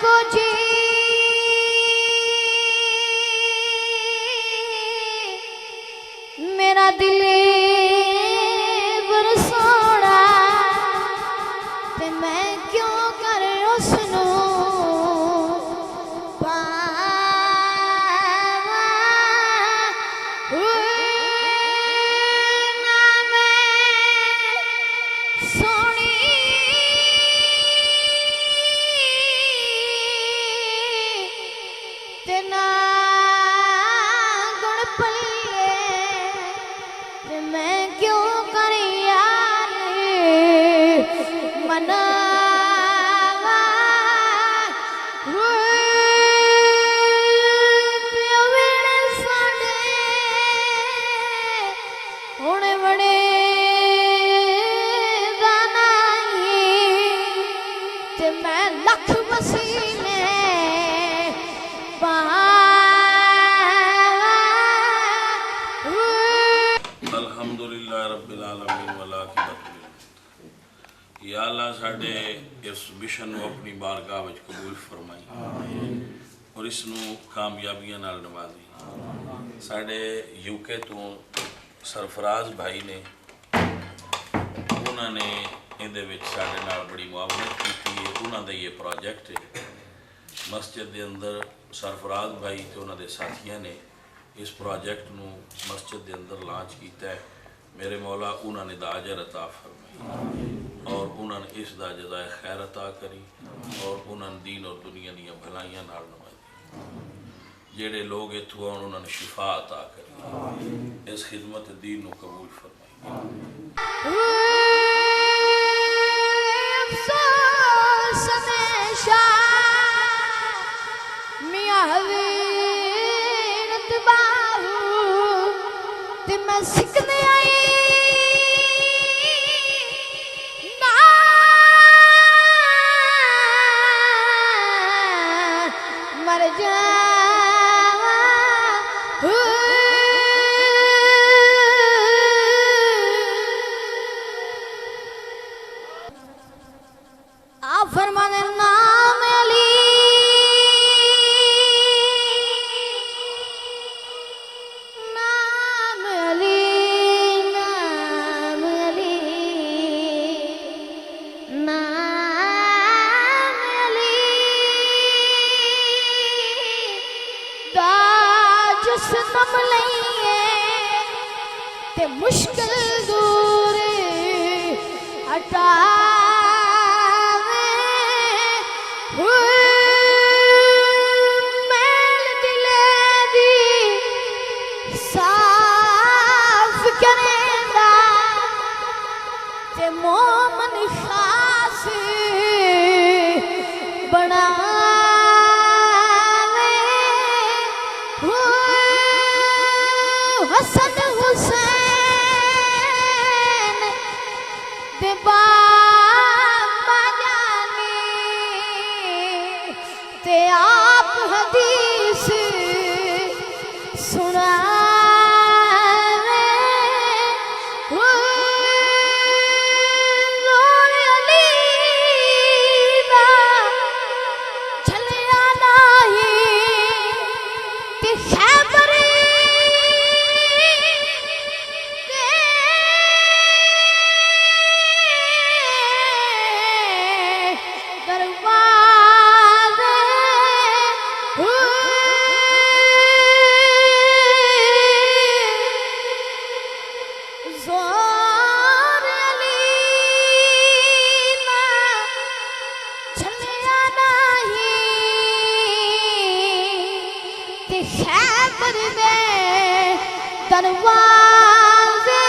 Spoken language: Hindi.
को जी मेरा दिल बरसोड़ा ते मैं क्यों कर उसनू या अल्लाह साढ़े इस मिशन को अपनी बारगाह में कबूल फरमाई और इसनू कामयाबियां नाल नवाजी। साढ़े यूके तो सरफराज भाई ने उन्होंने इहदे विच साढ़े नाल बड़ी मुआवनत की है। उन्होंने ये प्रोजेक्ट है मस्जिद के अंदर सरफराज भाई तो उन्होंने साथियों ने इस प्रोजेक्ट नू मस्जिद के अंदर लॉन्च किया है। मेरे मौला उन्होंने दाजर अता फरमाई और उन्होंने इस दा जज़ाए खैर अता करी और उन्होंने दीन और दुनिया दी भलाइयां नाल नवाजी। जेड़े लोग इत्थों आउण उन्होंने शिफा अता करी। इस खिदमत दीन नू कबूल फरमाई। मैं सिखने आई मर जा आ फरमाने नाम अली नाम अली नाम अली नाम अली दाजस नम लइए ते मुश्किल दूर हटा मोमन खास बनावे हसन हुसैन दे बाबा जाने ते आप हदीस सुना दरवाजे